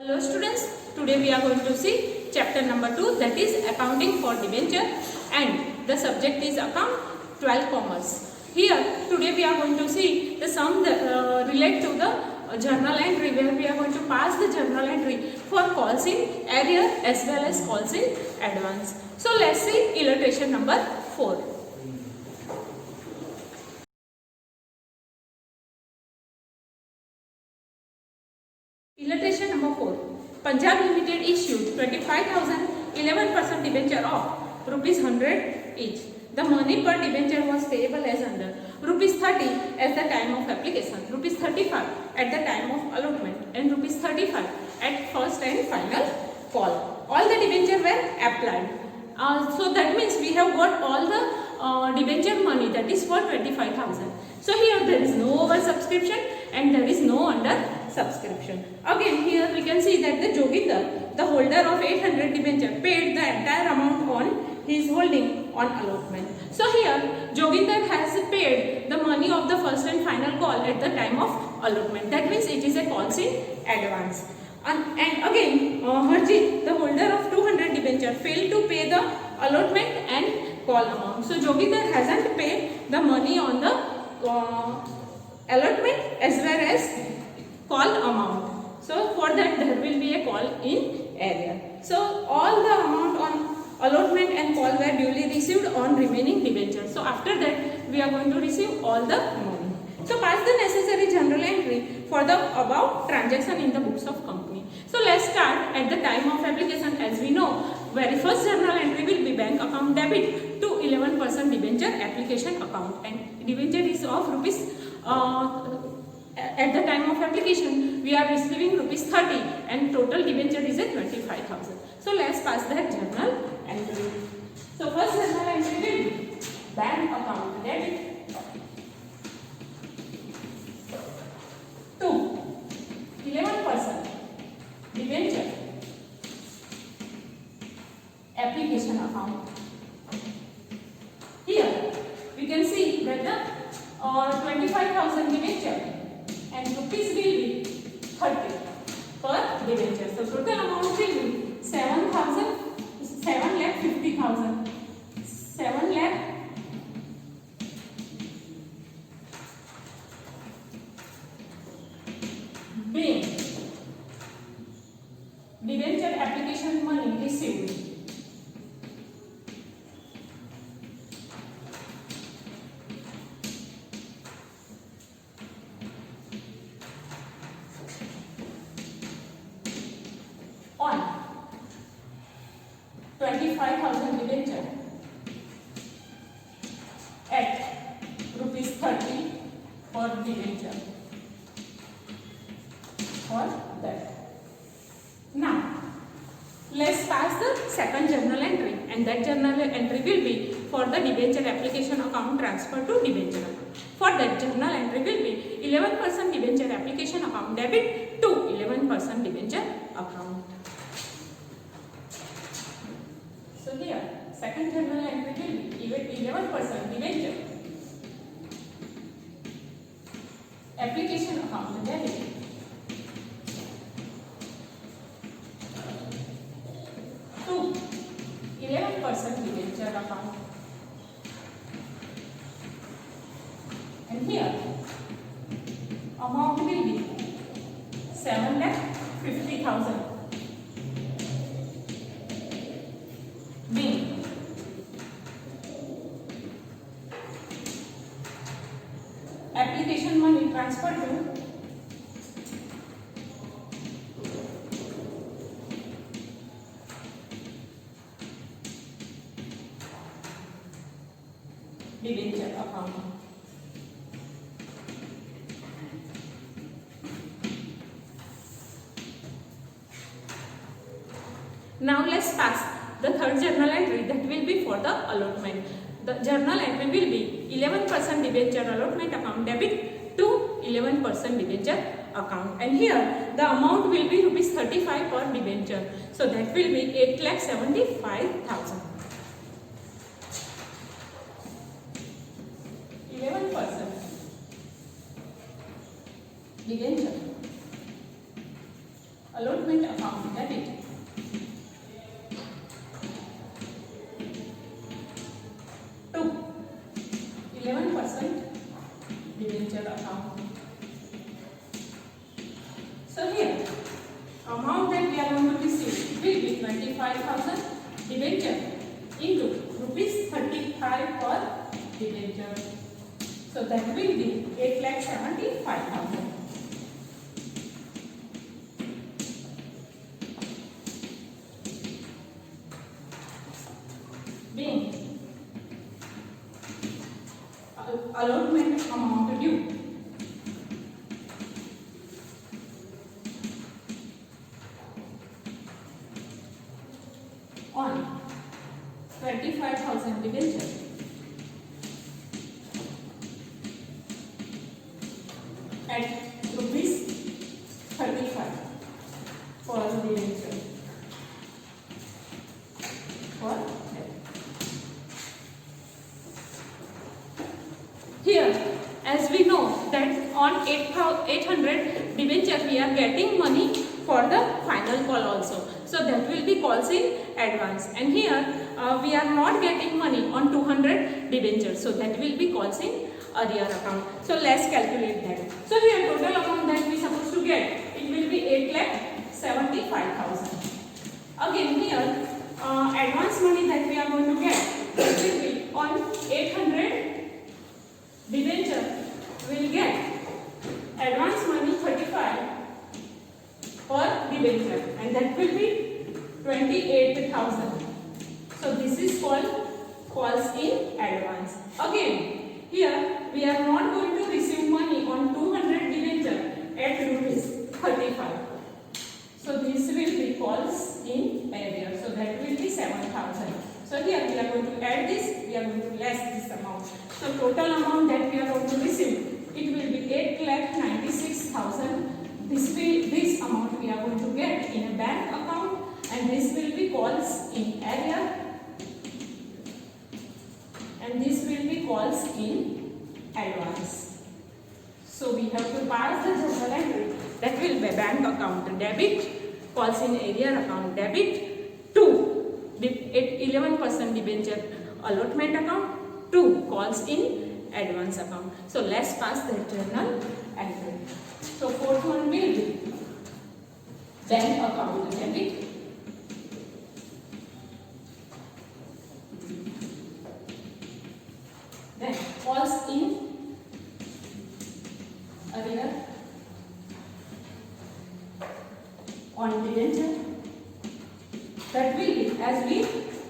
Hello students, today we are going to see chapter number 2, that is accounting for debenture, and the subject is account 12 commerce. Here today we are going to see the sum that relate to the journal entry, where we are going to pass the journal entry for calls in arrear as well as calls in advance. So let's see illustration number 4. Illustration number 4. Punjab Limited issued 25,000 11% debenture of rupees 100 each. The money per debenture was payable as under rupees 30 at the time of application, rupees 35 at the time of allotment, and rupees 35 at first and final call. All the debenture were applied. So that means we have got all the debenture money, that is for 25,000. So here there is no over subscription and there is no under subscription. Again here we can see that the Joginder, the holder of 800 debenture, paid the entire amount on his holding on allotment. So here Joginder has paid the money of the first and final call at the time of allotment. That means it is a calls in advance. And again Harjit, the holder of 200 debenture, failed to pay the allotment and call amount. So Joginder hasn't paid the money on the allotment as well as call amount. So for that there will be a call in arrear. So all the amount on allotment and call were duly received on remaining debenture. So after that we are going to receive all the money. So pass the necessary journal entry for the above transaction in the books of company. So let's start at the time of application. As we know, very first journal entry will be bank account debit to 11% debenture application account, and debenture is of rupees at the time of application we are receiving rupees 30 and total debenture is at 25,000. So let's pass that journal entry. So first journal entry will be bank account debit to 11% debenture application account. Here we can see that the 25,000 debenture and rupees will be 30 per debenture. So total amount will be 7,50,000. 7 lakh being debenture application money received. On 25,000 debenture at rupees 30 per debenture for that. Now let's pass the second journal entry, and that journal entry will be for the debenture application account transfer to debenture account. For that journal entry will be 11% debenture application account debit to 11% debenture account. So here second journal entry will be 11% debenture application account debit to 11% debenture account. And here amount will be 7,50,000 being application money transferred to debenture account. Now let's pass the third journal entry, that will be for the allotment. The journal entry will be 11% debenture allotment account debit to 11% debenture account, and here the amount will be rupees 35 per debenture. So that will be 8,75,000. 11% debenture allotment account debit. To 11% debenture account. So here, amount that we are going to receive will be 25,000 debenture into rupees 35 per debenture. So that will be 8,75,000. Being allotment amount due. On 25,000 debenture at rupees 35 for debenture. Here, as we know that on 800 debenture we are getting money for the final call also. So that will be calls in advance. And here we are not getting money on 200 debentures. So that will be calls in arrear account. So let's calculate that. So here total amount that we supposed to get, it will be 8,75,000. Again here advance money that we are going to get, that will be on 800 debenture we will get advance money 35 per debenture, and that will be 28,000. So this is called calls in advance. Again here we are not going to receive money on 200 debenture at rupees 35. So this will be calls in arrear. So that will be 7,000. So here we are going to add this, we are going to less this amount. So total amount that we are going to receive, it will be 8,96,000. This amount we are going to get in a bank account, and this will be calls in arrear, and this will be calls in advance. So we have to pass the journal entry, that will be bank account debit, calls in arrear account debit, to 11% debenture allotment account, to calls in advance account. So let's pass the journal entry. So fourth one will be bank account debit, then calls in arrear on debenture. That will be, as we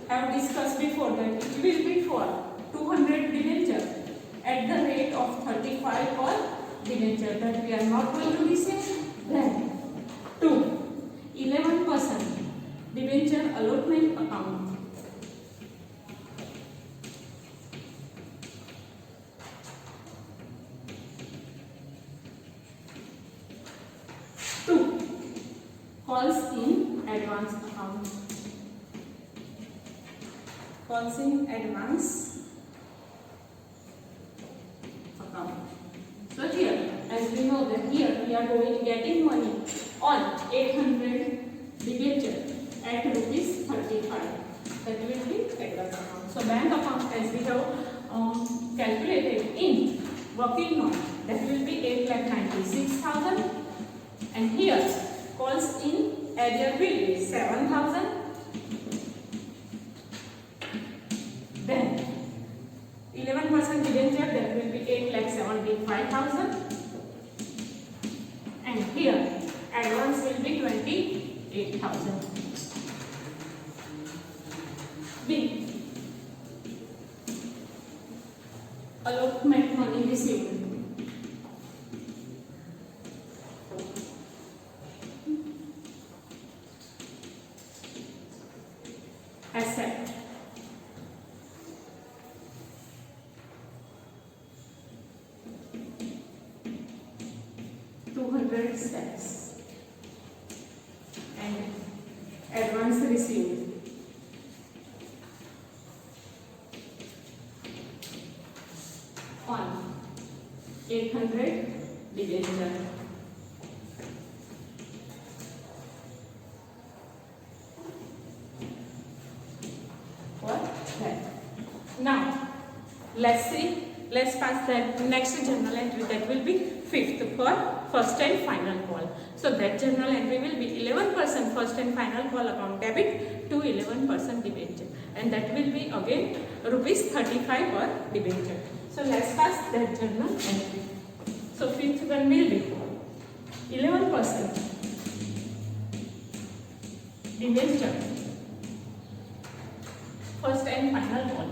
have discussed before, that it will be for 200 debenture at the rate of 35 per debenture, that we are not going to receive. Then to 11% debenture allotment account, to calls in advance account, calls in advance account. So here, as we know that here we are getting money on 800 debenture at rupees 35. That will be advance account. So bank account, as we have calculated in working note, that will be 8,96,000. And here calls in arrear will be 7,000. Then 11% debenture, that will be 8,75,000. And here advance will be 28,000. B, allotment money received. Asset. Steps and advance received. On 800 debenture. Now, let's pass that next journal entry, that will be 5th for first and final call. So that journal entry will be 11% first and final call account debit to 11% debenture, and that will be again rupees 35 per debenture. So let's pass that journal entry. So 5th one will be 11% debenture first and final call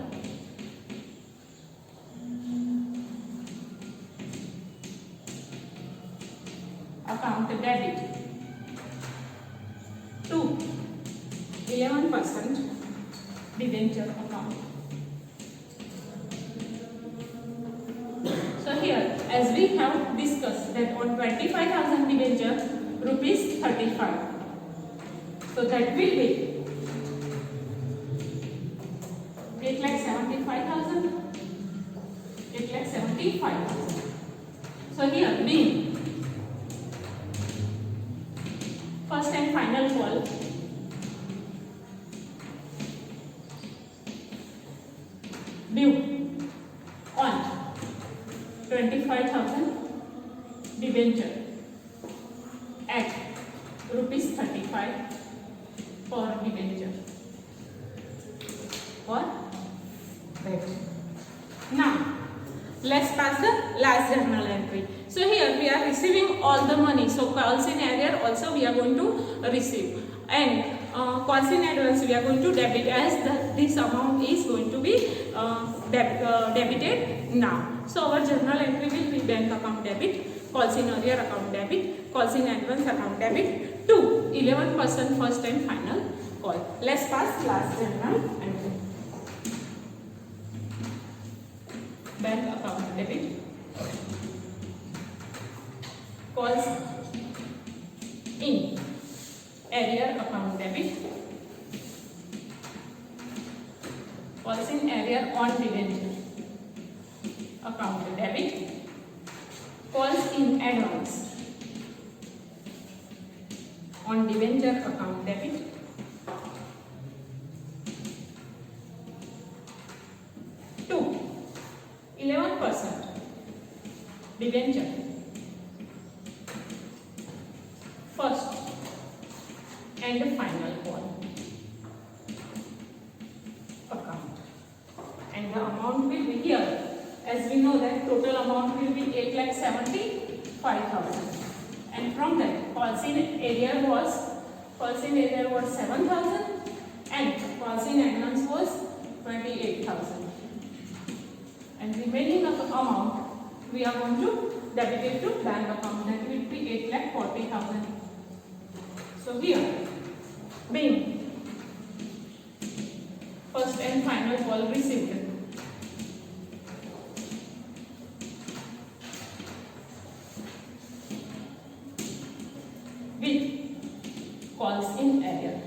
account debit to 11% debenture account. So here, as we have discussed that on 25,000 debenture, rupees 35. So that will be 8,75,000. 8,75,000. So here, being first and final call due on 25,000 debenture at rupees 35 per debenture for that. Now let's pass the last journal entry. So here we are receiving all the money. So calls in arrear also we are going to receive, and calls in advance we are going to debit, as this amount is going to be debited now. So our journal entry will be bank account debit, calls in arrear account debit, calls in advance account debit to 11% first and final call. Let's pass last journal entry. Bank account debit, calls in arrear account debit, calls in arrear on debenture account debit, calls in advance on debenture account debit, to 11% debenture first and final call account, and the amount will be here, as we know that total amount will be 8,75,000, and from that calls in arrear was 7,000 and calls in advance was 28,000, and remaining of the amount we are going to debit it to bank account, that will be 8,40,000. So here, being first and final call received with calls in arrear.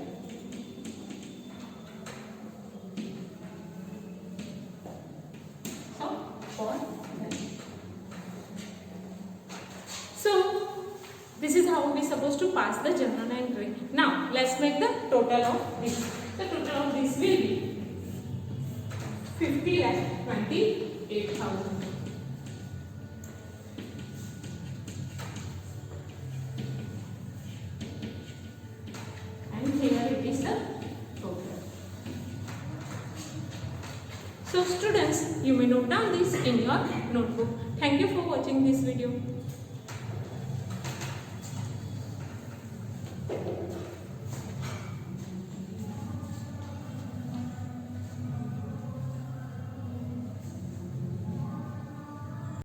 So this is how we are supposed to pass the journal entry. Now let's make the total of this. The total of this will be 50,28,000. And here it is the total. So students, you may note down this in your notebook. Thank you for watching this video.